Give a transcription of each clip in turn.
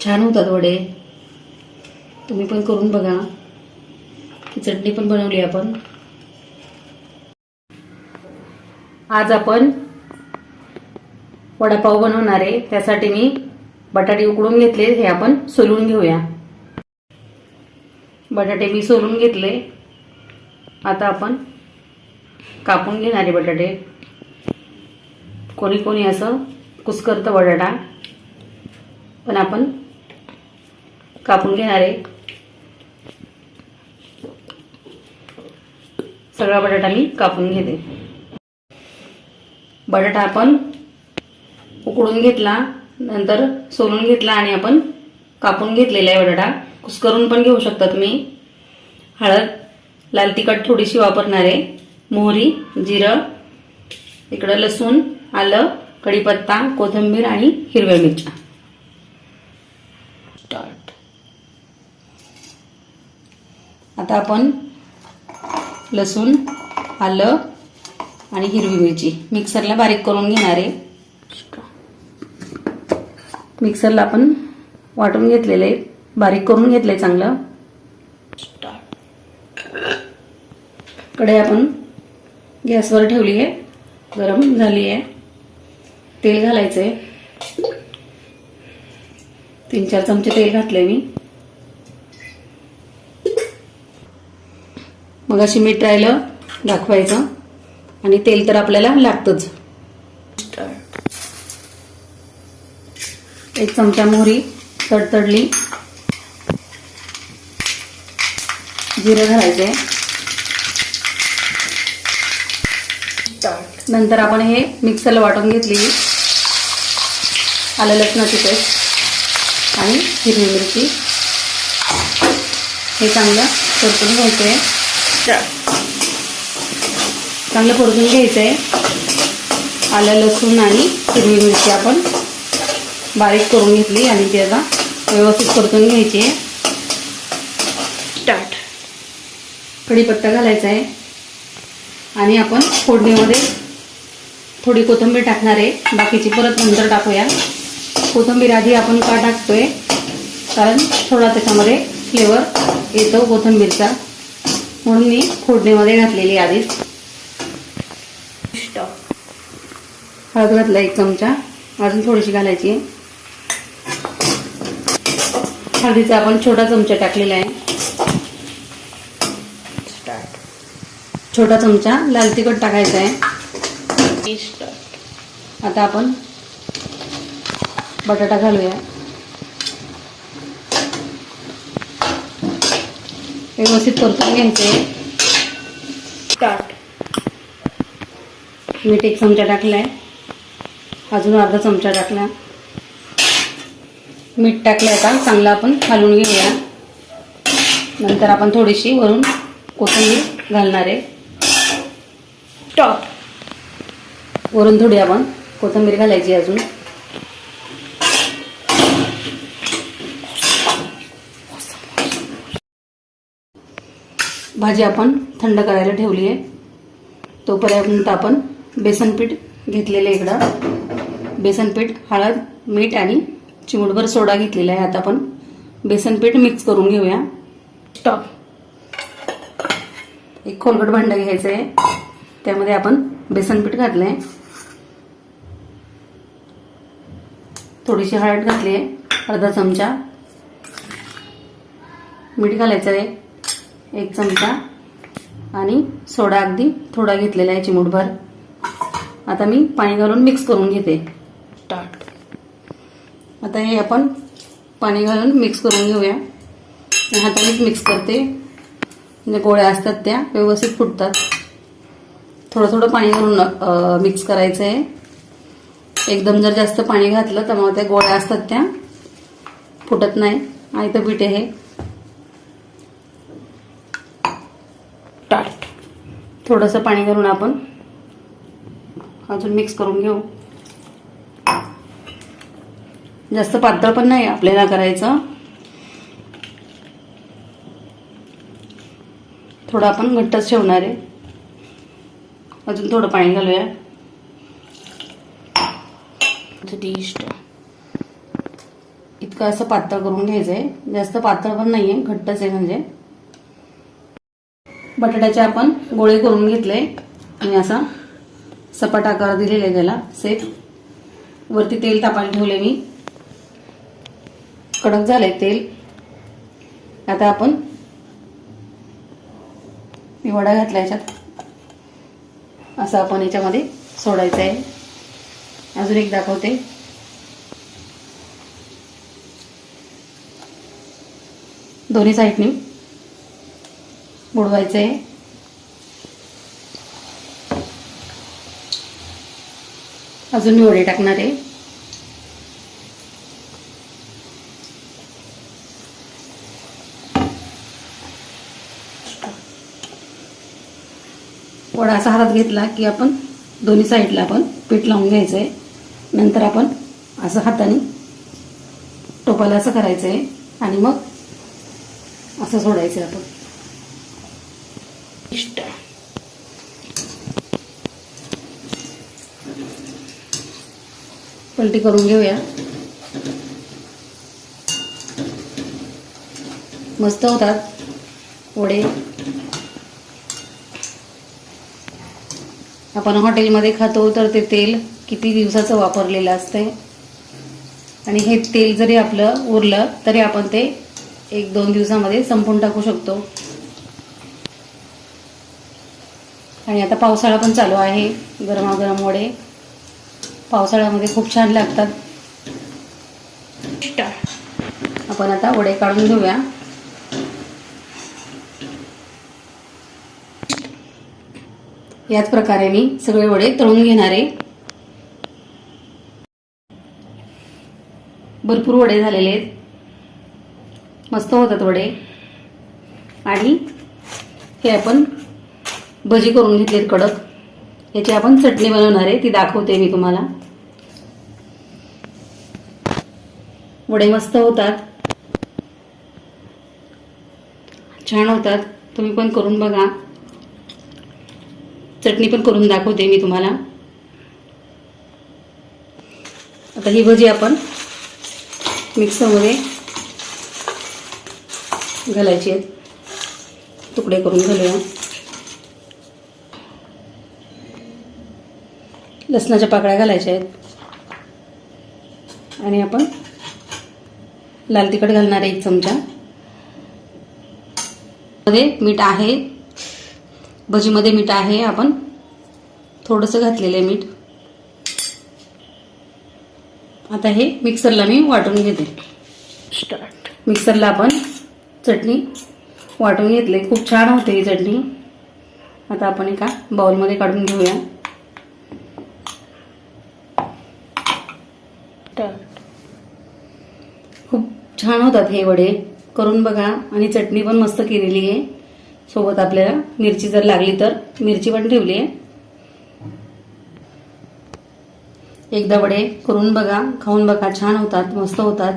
छान होतात वडे. तुम्ही पण करून बघा. ही चटणी पण बनवली आपण. आज आपण वडापाव बनवणार आहे. त्यासाठी मी बटाटे उकडून घेतले. हे आपण सोलून घेऊया. बटाटे मी सोलून घेतले. आता आपण कापून घेणार आहे बटाटे. कोणी कोणी असं कुस्करतं बटाटा, पण आपण कापून घेणार आहे. सगळा बटाटा मी कापून घेते. बटाटा आपण उकडून घेतला, नंतर सोलून घेतला आणि आपण कापून घेतलेला आहे बटाटा. कुस्करून पण घेऊ शकता तुम्ही. हळद, लाल तिखट थोडीशी वापरणार आहे. मोहरी, जिरं, इकडं लसूण, आलं, कढीपत्ता, कोथिंबीर आणि हिरव्या मिरच्या. स्टार्ट. आता आपण लसूण, आलं आणि हिरवी मिरची मिक्सरला बारीक करून घेणार आहे. मिक्सरला आपण वाटून घेतलेले आहे, बारीक करून घेतले चांगलं. कढई आपण गॅसवर ठेवली आहे, गरम झाली आहे. तेल घालायचंय. 3-4 चमचे तेल घातले मी. मग अशी मीठ राहिलं दाखवायचं आणि तेल तर आपल्याला लागतंच. 1 चमचा मोहरी तडतडली. जिरं घालायचंय. नंतर आपण हे मिक्सरला वाटून घेतली आलं लसणाची पेस्ट आणि हिरवी मिरची. हे चांगलं परतून घ्यायचंय. चांगलं परतून घ्यायचंय. आलं लसूण आणि हिरवी मिरची आपण बारीक करून घेतली आणि ती आता व्यवस्थित परतून घ्यायची आहे. स्टार्ट. कढीपत्ता घालायचा आहे आणि आपण फोडणीमध्ये थोडी कोथिंबीर टाकणार आहे. बाकीची परत नंतर टाकूया. कोथिंबीर आधी आपण का टाकतोय, कारण थोडा त्याच्यामध्ये फ्लेवर येतो कोथिंबीरचा, म्हणून मी फोडणीमध्ये घातलेली आधीच. हळद घातला 1 चमचा, अजून थोडीशी घालायची आहे. हळदीचा आपण छोटा चमचा टाकलेला आहे. छोटा चमचा लाल तिखट टाकायचा आहे. आता आपण बटाटा घालूया. व्यवस्थित परतून घ्यायचे. स्टार्ट. मीठ 1 चमचा टाकलाय, अजून अर्धा चमचा टाकला. मीठ टाकले. आता चांगलं आपण घालून घेऊया. नंतर आपण थोडीशी वरून कोथिंबीर घालणार आहे. स्टॉप. वरून थोडी आपण कोथिंबीर घालायची अजून. भाजी आपण थंड करायला ठेवली आहे. तोपर्यंत आपण बेसन पीठ घेतलेलं आहे. इकडं बेसन पीठ, हळद, मीठ आणि चिमूटभर सोडा घेतलेला आहे. आता आपण बेसन पीठ मिक्स करून घेऊया. स्टॉप. एक खोलगट भांडं घ्यायचं आहे, त्यामध्ये आपण बेसन पीठ घातलंय. थोडीशी हळद घातली आहे, अर्धा चमचा. मीठ घालायचं आहे 1 चमचा आणि सोडा अगदी थोडा घेतलेला आहे, चिमूटभर. आता मी पाणी घालून मिक्स करून घेते. स्टार्ट. आता हे आपण पाणी घालून मिक्स करून घेऊया. हातानेच मिक्स करते, म्हणजे गोळ्या असतात त्या व्यवस्थित फुटतात. थोडं थोडं पाणी घालून मिक्स करायचं आहे. एकदम जर जास्त पाणी घातलं तर मग त्या गोळ्या असतात त्या फुटत नाही. आयतं पीठ आहे हे. स्टार्ट. थोडंसं पाणी घालून आपण अजून मिक्स करून घेऊ. जास्त पातळ पण नाही आपल्याला करायचं. थोडं आपण घट्टच ठेवणार आहे. अजून थोडं पाणी घालूया. इतकं असं पातळ करून घ्यायचं आहे. जास्त पातळ पण नाही आहे, घट्टच आहे. म्हणजे बटाट्याचे आपण गोळे करून घेतले आणि असा सपाट आकार दिलेला आहे त्याला सेट. वरती तेल तापायला ठेवले मी. कडक झालंय तेल. आता आपण मी वडा घातला याच्यात. असं आपण याच्यामध्ये सोडायचं आहे. अजून एक दाखवते. दोन्ही साईडनी बुडवायचं आहे. अजून मी वडे टाकणार आहे. वडा असा हातात घेतला की आपण दोन्ही साईडला आपण पीठ लावून घ्यायचं आहे. नंतर आपण असं हाताने टोपाला असं करायचं आहे आणि मग असं सोडायचं आहे. आपण पलटी करून घेऊया. मस्त होतात वडे. आपण हॉटेलमध्ये खातो तर ते तेल किती दिवसाचं वापरलेलं असतंय आणि हे तेल जरी आपलं उरलं तरी आपण ते 1-2 दिवसामध्ये संपून टाकू शकतो. आणि आता पावसाळा पण चालू आहे. गरमागरम वडे पावसाळ्यामध्ये खूप छान लागतात. आपण आता वडे काढून घेऊया. याच प्रकारे मी सगळे वडे तळून घेणार आहे. भरपूर वडे झालेले आहेत. मस्त होतात वडे. आणि हे आपण भजी करून घेतलेत कडक. याची आपण चटणी बनवणार आहे, ती दाखवते मी तुम्हाला. वडे मस्त होतात, छान होतात. तुम्ही पण करून बघा. चटणी पण करून दाखवते मी तुम्हाला. आता ही भजी आपण मिक्सरमध्ये घालायची आहेत. तुकडे करून घालूया. लसणाच्या पाकळ्या घालायच्या आहेत आणि आपण लाल तिखट घालणार आहे 1 चमचा. मध्ये मीठ आहे, भजीमध्ये मीठ आहे. आपण थोडंसं घातलेलं आहे मीठ. आता हे मिक्सरला मी वाटून घेते. मिक्सरला आपण चटणी वाटून घेतली. खूप छान होते ही चटणी. आता आपण एका बाउलमध्ये काढून घेऊया. खूप छान होतात हे वडे. करून बघा. आणि चटणी पण मस्त केलेली आहे. सोबत आपल्याला मिरची जर लागली तर मिरची पण ठेवली आहे. एकदा वडे करून बघा, खाऊन बघा. छान होतात, मस्त होतात.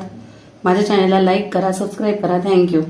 माझ्या चॅनलला लाईक करा, सबस्क्राईब करा. थँक्यू.